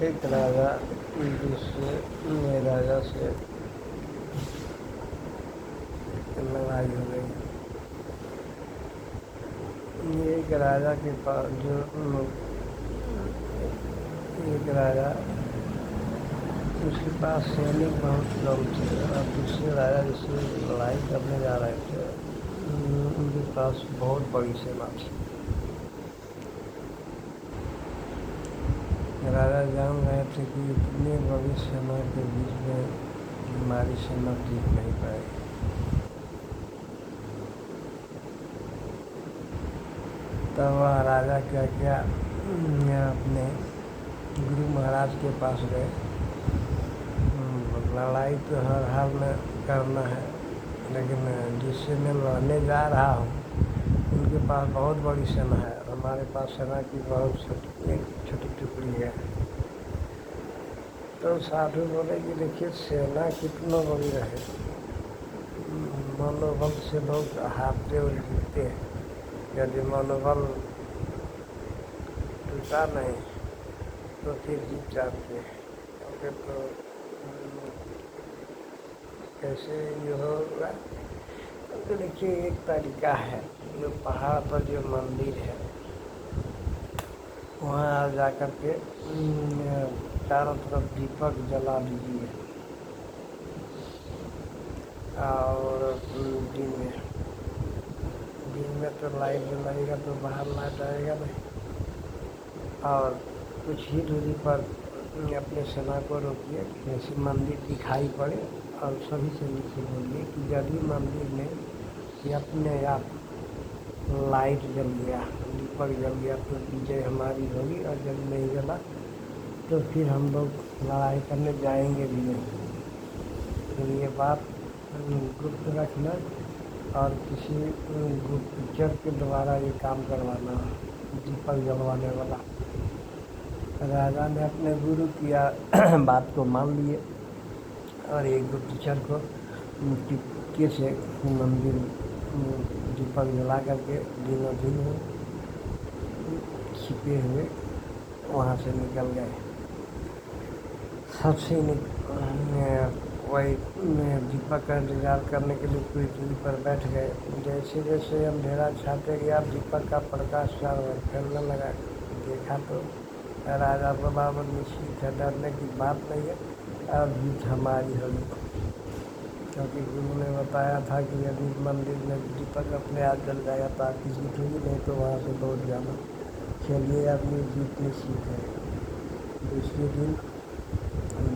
एक राजा दूसरे राजा से लड़ाई हो गई। एक राजा के पास एक राजा उसके पास सैनिक बहुत कम थे और दूसरे राजा जिससे लड़ाई करने जा रहे थे उनके पास बहुत बड़ी सेना थी। राजा जान रहे थे कि इतनी बड़ी सेना के बीच में हमारी सेना टिक नहीं पाएगी। तब वह राजा क्या किया, अपने गुरु महाराज के पास गए। लड़ाई तो हर हाल में करना है, लेकिन जिससे मैं लड़ने जा रहा हूँ उनके पास बहुत बड़ी सेना है, हमारे पास सेना की बहुत छोटी टुकड़ी है। तो साधु बोले कि देखिए सेना कितना बड़ी रहे, मनोबल से लोग हारते और जीतते हैं। यदि मनोबल टूटा नहीं तो फिर जीत जाते हैं। क्योंकि तो कैसे ये होगा, तो देखिए एक तरीका है, जो पहाड़ पर जो मंदिर है वहाँ जा कर के चारों तरफ दीपक जला दीजिए और दिन में तो लाइट जलाएगा तो बाहर लाइट आएगा नहीं। और कुछ ही दूरी पर अपने सेना को रोकिए, जैसे मंदिर दिखाई पड़े और सभी से नीचे बोलिए कि यदि मंदिर में ये अपने आप लाइट जल गया, दीपक जल गया तो विजय हमारी होगी, और जब नहीं जला तो फिर हम लोग लड़ाई करने जाएंगे भी नहीं। तो ये बात गुप्त रखना और किसी गुप्तचर के द्वारा ये काम करवाना, दीपक जलवाने वाला। राजा ने अपने गुरु किया बात को मान लिए और एक गुप्तचर को टिक्के से मंदिर दीपक जला करके दिनों दिन छिपे हुए वहाँ से निकल गए। सबसे वही दीपक का इंतजार करने के लिए पूरी दूरी पर बैठ गए। जैसे जैसे अंधेरा छाते गया दीपक का प्रकाश चारों ओर फैलने लगा। देखा तो राजा बराबर निश्चित है, डरने की बात नहीं है, और जीत हमारी होगी। क्योंकि गुरु ने बताया था कि यदि मंदिर में दीपक अपने आप जल जाएगा तो आपकी जीत होगी, नहीं तो वहाँ से लौट जाना। चलिए अपनी जीत निश्चित है। दूसरे दिन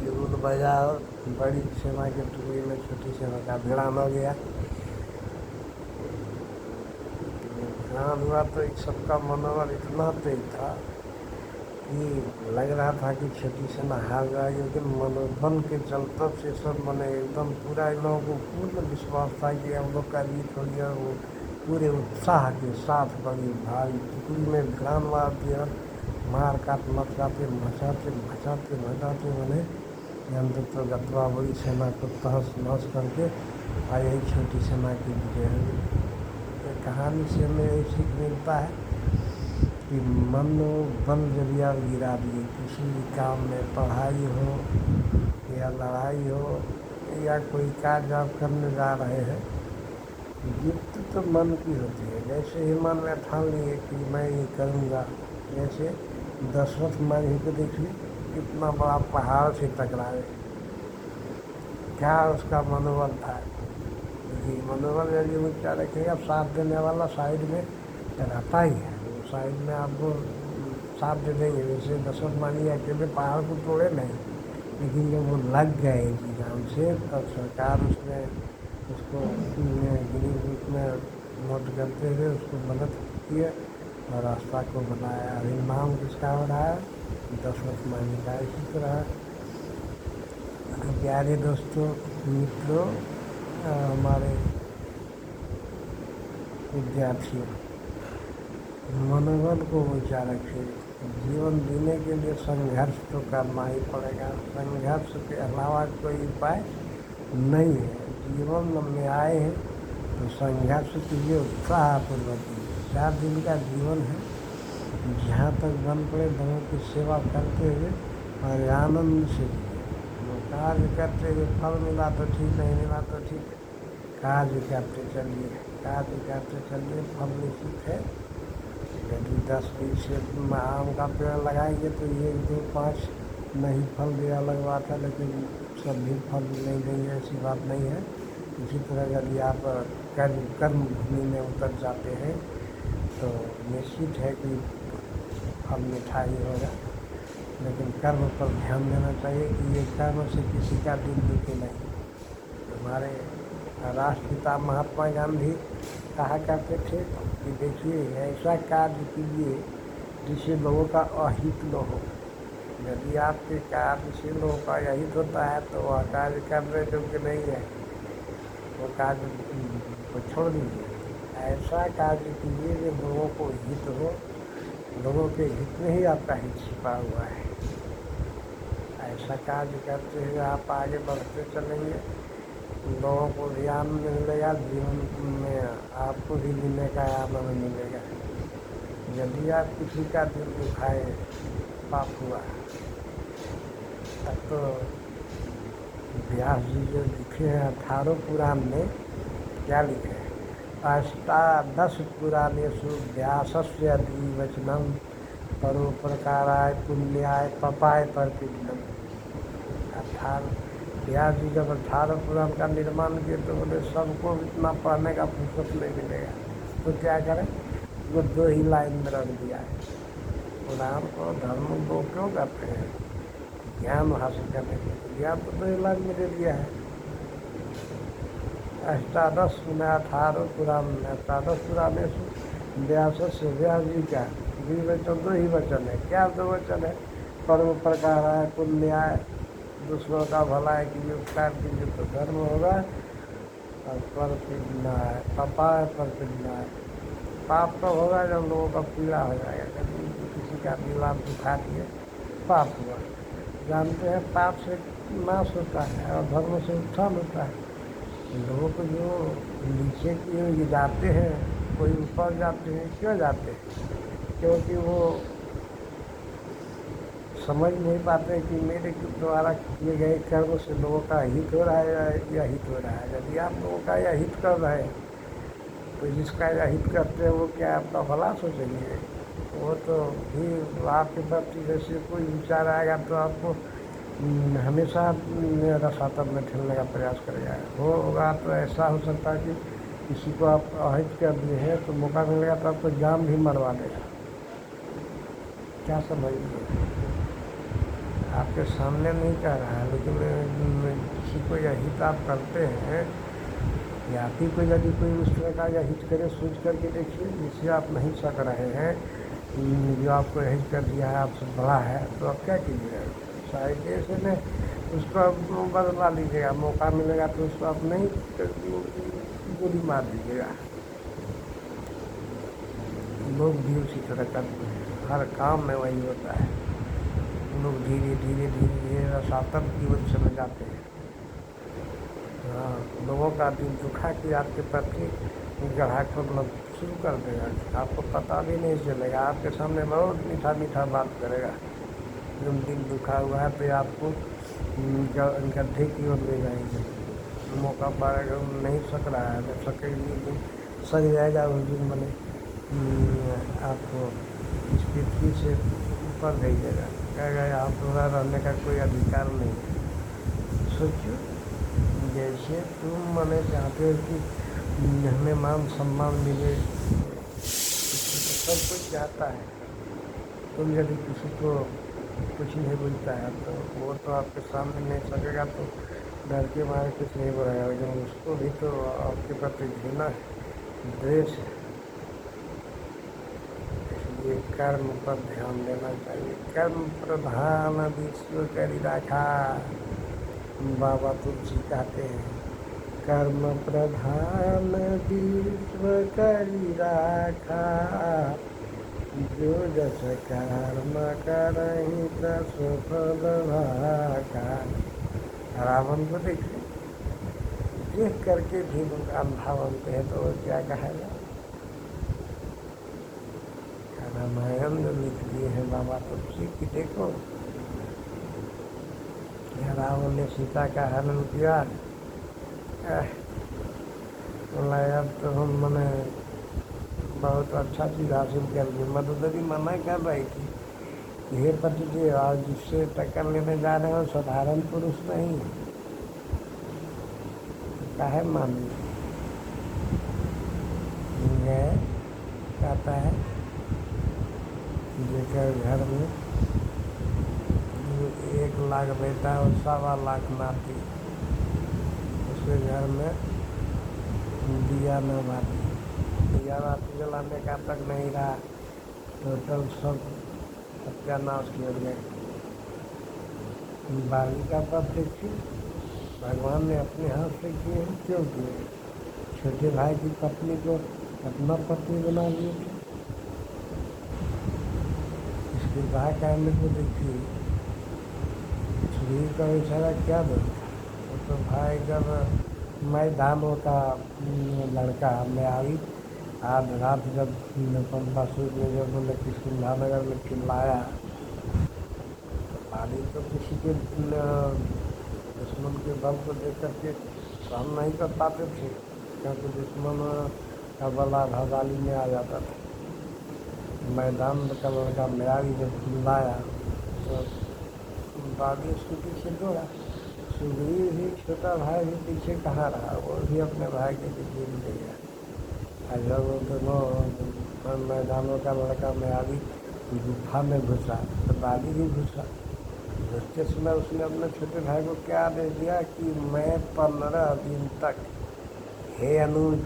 ज़रूर बजा और बड़ी सेना के टुकड़ी में छोटी सेना का भिड़ान हो गया। भिड़ान हुआ तो एक सबका मनोबल इतना तेज था कि लग रहा था कि छोटी सेना हार जाएगी, लेकिन मनोबल के चलते से सब मने एकदम पूरा इन लोगों को पूर्ण विश्वास था कि हम लोग का जीत हो गया। वो पूरे उत्साह के साथ बड़ी भारी टुकड़ी में भिड़ान मार दिया, मार काट मचाते मैंने अंदर तो गतवा बड़ी सेना को तहस नहस करके और यही छोटी सेना की विजय हुई। कहानी से हमें यही सीख मिलता है कि मनोबल जब आप गिरा दिए किसी भी काम में, पढ़ाई हो या लड़ाई हो या कोई कार्य आप करने जा रहे हैं, जीत तो मन की होती है। जैसे ही मन में ठान लिए कि मैं ये करूँगा, जैसे दशरथ महाराज को देखिए कितना बड़ा पहाड़ से टकराए, क्या उसका मनोबल था। जी मनोबल यदि ऊँचा रखेगा, साथ देने वाला साइड में रहता ही है, वो साइड में आपको साथ दे देंगे। वैसे दशरथ मानी अकेले पहाड़ को तोड़े नहीं, लेकिन जब वो लग गए इसी काम से तब सरकार उसमें उसको गरीब रूप में नोट करते हुए उसको मदद किए और रास्ता को बनाया। अभी नाम किसका हो रहा है, दशरथ मानी का। इसी तरह प्यारे दोस्तों, मित्रों, हमारे विद्यार्थियों, मनोबल को ऊँचा रखिए। जीवन जीने के लिए संघर्ष तो करना ही पड़ेगा, संघर्ष के अलावा कोई उपाय नहीं है। जीवन में आए हैं तो संघर्ष कीजिए उत्साहपूर्वक। 4 दिन का जीवन है, जहाँ तक बन पड़े लोगों की सेवा करते हुए और आनंद से जिए। वो कार्य करते हुए फल मिला तो ठीक, नहीं मिला तो ठीक है, कार्य करते चलिए, कार्य करते चलिए, फल निश्चित है। यदि 10-20 आम का पेड़ लगाएंगे तो 1, 2, 5 नहीं फल दे अलग बात है, लेकिन सब भी फल नहीं देंगे ऐसी बात नहीं है। इसी तरह यदि आप कर्म भूमि में उतर जाते हैं तो निश्चित है कि फल मीठा ही होगा, लेकिन कर्म पर ध्यान देना चाहिए कि ये कर्म से किसी का दिल दुखे नहीं। हमारे राष्ट्रपिता महात्मा गांधी कहा करते थे कि देखिए ऐसा कार्य कीजिए जिससे लोगों का अहित न हो। यदि आपके कार्य से लोगों का अहित होता है तो वह कार्य करने योग्य नहीं है, वो कार्य को छोड़ दीजिए। ऐसा कार्य कीजिए जो लोगों को हित हो, लोगों के हित में ही आपका हित छिपा हुआ है। ऐसा कार्य करते हुए आप आगे बढ़ते चलेंगे, लोगों को भी आनंद मिलेगा, जीवन में आपको भी जीने का आनंद मिलेगा। यदि आप किसी का दिल दुखाए पाप हुआ। अब तो व्यास जी जो लिखे हैं 18 पुराण में क्या लिखे हैं, अष्टादश पुराणेषु व्यासस्य अधिवचनम परोपकाराय पुण्याय पपाय प्रतिदिनम। 18 व्यास जी जब 18 पुराण का निर्माण किए तो बोले सबको इतना पढ़ने का फुर्सत नहीं मिलेगा, तो क्या करें, वो 2 ही लाइन में रख दिया है। पुराण को धर्म लोग क्यों करते हैं, ज्ञान हासिल करने के लिए, ज्ञान तो 2 ही लाइन में दे दिया है। अष्टादश में 18 पुराण में, अष्टादश पुराने से व्यास से, व्यास जी का द्विवचन 2 ही वचन है। क्या 2 वचन है, पर्व प्रकार है, पुण्याय दूसरों का भलाई कीजिए, उपकार कीजिए तो धर्म होगा, और प्रतिज्ञाय पपाय प्रतिज्ञाय, पाप कब होगा जब लोगों का पीड़ा हो जाएगा, कभी किसी का दिल आप दुखा दिए, पाप हुआ। जानते हैं पाप से नाश होता है और धर्म से उत्थान होता है। लोगों को जो नीचे की ओर जाते हैं, कोई ऊपर जाते हैं, क्यों जाते हैं, क्योंकि वो समझ नहीं पाते कि मेरे द्वारा किए गए कर्म से लोगों का हित हो रहा है या हित हो रहा है। यदि आप लोगों का या हित कर रहे हैं तो जिसका या हित करते हैं वो क्या आपका भला सोचेंगे, वो तो भी आपके प्रति जैसे कोई विचार आएगा तो आपको हमेशा रसातल में ठेलने का प्रयास करेगा। होगा तो ऐसा हो सकता है कि किसी को आप अहित कर दिए हैं तो मौका मिलेगा तो आपको जान भी मरवा देगा। क्या समझिए, आपके सामने नहीं कह रहा है, लेकिन किसी को यह हित आप करते हैं या आप ही को यदि कोई उस तरह का यह हित करे, सोच करके देखिए जिससे आप नहीं सक रहे हैं, जो आपको हित कर दिया है, आपसे बड़ा है, तो आप क्या कीजिएगा, साइड से में उसको बदला लीजिएगा, मौका मिलेगा तो उसको आप नहीं गोली मार दीजिएगा। लोग भी उसी तरह करते हैं, हर काम में वही होता है। लोग धीरे धीरे धीरे धीरे रसातल की ओर चले जाते हैं। हाँ, लोगों का दिल दुखा कि आपके प्रति गढ़ा खोलना शुरू कर देगा, आपको पता भी नहीं चलेगा, आपके सामने बहुत मीठा मीठा बात करेगा। जब दिल दुखा हुआ है तो आपको गड्ढे की ओर ले जाएंगे, मौका पाएगा, नहीं सक रहा है, जब सकेगी सक जाएगा उस दिन बने आपको इस पृथ्वी से ऊपर भेजेगा, कहेगा यहाँ पूरा रहने का कोई अधिकार नहीं है। सोचो, जैसे तुम मने चाहते हो कि हमें मान सम्मान मिले, सब कुछ चाहता है, तुम यदि किसी को कुछ नहीं बोलता है तो वो तो आपके सामने नहीं सकेगा, तो डर के मारे कुछ नहीं बोलेगा, लेकिन उसको भी तो आपके प्रति घृणा है, द्वेष है। इसलिए कर्म पर ध्यान देना चाहिए। कर्म प्रधान विश्व करी राखा, बाबा तुलसी कहते हैं, कर्म प्रधान विश्व करी राखा, जो जस कर्म करहि तस फल भागा। रावण को देखिए, देख करके भी लोग अंधा बनते हैं, तो क्या कहेगा। रामायण जो लिख दिए हैं बाबा तुलसी की, देखो रावण ने सीता का हरण किया। बोला अब तो हम मने बहुत अच्छा चीज़ हासिल कर ली। मधुदरी मना कर रही थी, हे पति जी, आज जिससे टक्कर लेने जा रहे हो साधारण पुरुष नहीं है, काहे मानी गए। कहता है जेकर घर में 1 लाख बेटा और 1.25 लाख नाती, उसके घर में दिया न बाती, दिया बाती जलाने का तक नहीं रहा, टोटल सब सत्यानाश किए गए। बाली का पद देखिए, भगवान ने अपने हाथ से किए हैं, क्यों किए। छोटे भाई की पत्नी को अपना पत्नी बना लिए थे। इसके भाई कहने को देखिए, शरीर का बेचारा क्या बनता। तो भाई जब मैं दामों का लड़का मैं आई, आज रात जब बसुर में जब बोले किशनगर में चिल्लाया, तो बाली तो किसी के दुश्मन के बल को देख करके सहन नहीं कर पाते थे, क्योंकि दुश्मन का बला भगाली में आ जाता था। मैदान का लड़का मेयारी जब चिल्लाया तो बाली उसके पीछे दौड़ा। सुग्रीव भी छोटा भाई भी पीछे कहाँ रहा, वो भी अपने भाई के पीछे ले गया। और जब वो दोनों मैदानों का लड़का मेयारी गुफा में घुसा तो बाली भी घुसा। घुसते समय उसने अपने छोटे भाई को क्या आदेश दिया कि मैं 15 दिन तक, हे अनुज,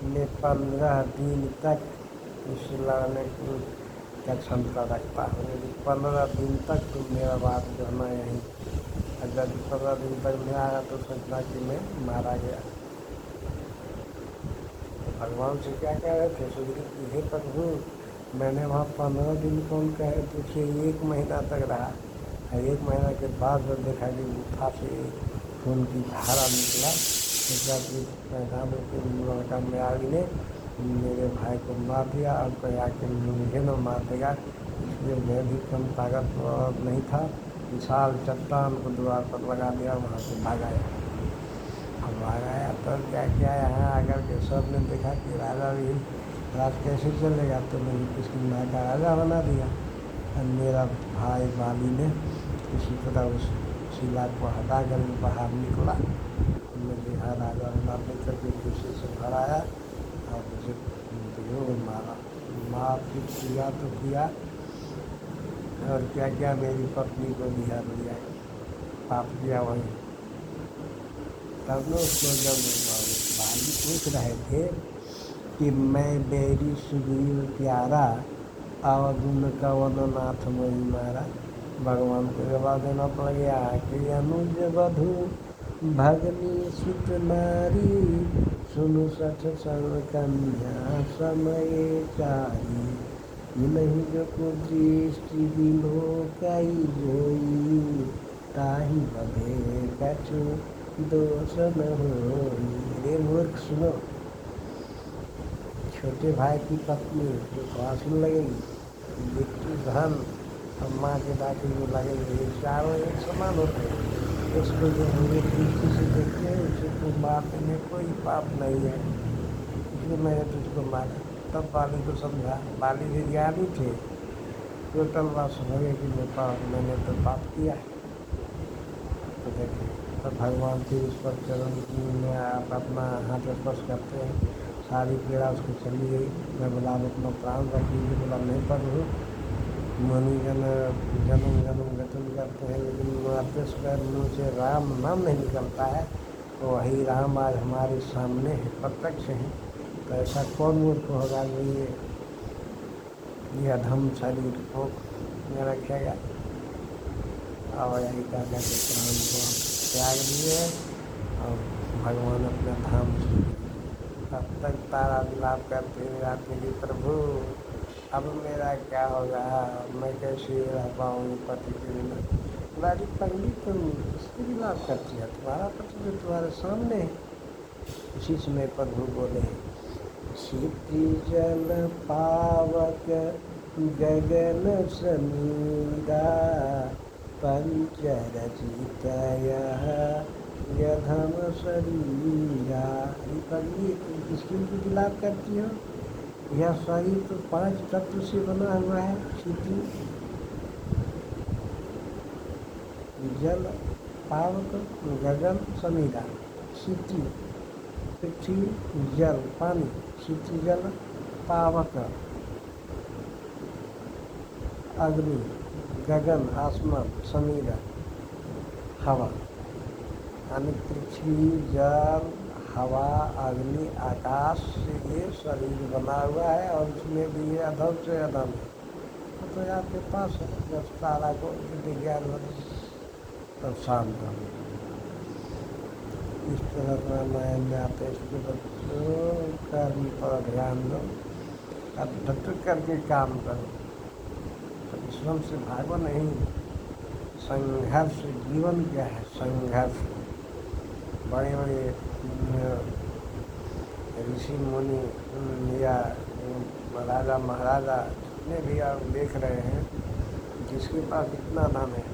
मैं 15 दिन तक इस लड़ने का क्षमता रखता हूँ, यदि 15 दिन तक तुम मेरा बात कहना यहीं, अगर 15 दिन तक नहीं आया तो सोचना कि मैं मारा गया। तो भगवान से क्या कह रहे थे, सुग्रीव की, हे प्रभु, मैंने वहाँ 15 दिन कौन कहे, तुझे 1 महीना तक रहा। 1 महीना के बाद जब देखा कि गुफा से खून की धारा निकला, तो जब मैदान के लड़का मेयारी ने मेरे भाई को मार दिया और कहा कि मुझे न मार देगा, इसलिए मैं भी कम ताकत नहीं था, विशाल चट्टान को द्वार पर लगा दिया, वहाँ से भागाया। अब भागाया तो क्या किया, यहाँ आकर के सब ने देखा कि राजा भी राज कैसे चलेगा, तो मैंने किसकी का राजा बना दिया। और मेरा भाई बाली ने किसी तरह उस शिला को हटा कर बाहर निकला, मैं देखा राजा बना लेकर के किसी से भराया और मुझे योग मारा। मार फिर किया तो किया, और क्या क्या मेरी पत्नी को दिया दिया, पाप किया वही। तब न उसको जब बाली पूछ रहे थे कि मैं बेरी सुग्रीव प्यारा, अवगुण कवन नाथ मोहि मारा, भगवान को जवाब देना पड़ गया कि अनुज वधु भगनी सुत नारी, सुनु सठ संग कन्या समय चारी, नहीं जो को दृष्टि दिलो कई जोई, ताही बधे कछु दोष न होई। रे मूर्ख सुनो, छोटे भाई की पत्नी जो घासन लगेगी, बेटी धन और माँ के दाखिल में लगेगी, ये चारों एक समान होते हैं। उसको जो हम एक दृष्टि से देखते हैं, उसको मारने में कोई पाप नहीं है, इसलिए मैंने तुझको मारा। तब बाली को समझा, बाली भी ज्ञानी थे, टोटल बात समझे कि मैंने तो पाप किया है। तो देखिए, तब भगवान फिर उस पर चरण में आप अपना हाथ स्पर्श करते हैं, सारी पीड़ा उसको चली गई। मैं बोला आप अपना प्राण रख लीजिए, बोला नहीं प्रभु, मनुजन जन्म जन्म गठन करते हैं, लेकिन मरते समय मुँह से राम नाम नहीं निकलता है, तो वही राम आज हमारे सामने है, प्रत्यक्ष है। तो ऐसा कौन मूर्ख होगा जो ये अधम शरीर को में रखेगा। और यही का कहते प्राण को त्याग दिए और भगवान अपने धाम से। तब तक तारा विलाप करते हुए आते कि प्रभु अब मेरा क्या होगा, मैं कैसे रह पाऊँगी पति के बिना। बड़ी पगली तुम इसकी विलाप करती है, तुम्हारा पति जो तुम्हारे सामने है। इसी समय प्रभु बोले, क्षिति जल पावक गगन समीरा, पंचरचितयः यधम शरीरा। ये किसकी विलाप करती हो? यह शरीर तो 5 तत्व से बना हुआ है। क्षिति, जल, पावक, गगन, समीरा। क्षिति पृथ्वी, जल पानी, क्षिति जल, पावक अग्नि, गगन आसमान, समीरा हवा। यानी पृथ्वी, जल, हवा, अग्नि, आकाश से ये शरीर बना हुआ है और उसमें भी ये अधम से अधम है। तो आपके पास है, जब सारा को विज्ञान बने तब शांत हो। इस तरह रामायण में आते इसके बच्चों कर्म पर ध्यान दो और डट करके काम करो। परिश्रम से भागो नहीं। संघर्ष जीवन क्या है? संघर्ष। बड़े बड़े ऋषि मुनि या राजा महाराजा जितने भी आप देख रहे हैं, जिसके पास इतना धन है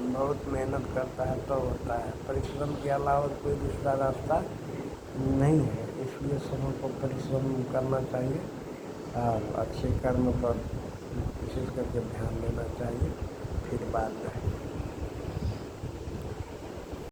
बहुत मेहनत करता है तो होता है। परिश्रम के अलावा कोई दूसरा रास्ता नहीं है। इसलिए सबों को परिश्रम करना चाहिए और अच्छे कर्म पर विशेष करके ध्यान देना चाहिए। फिर बात है।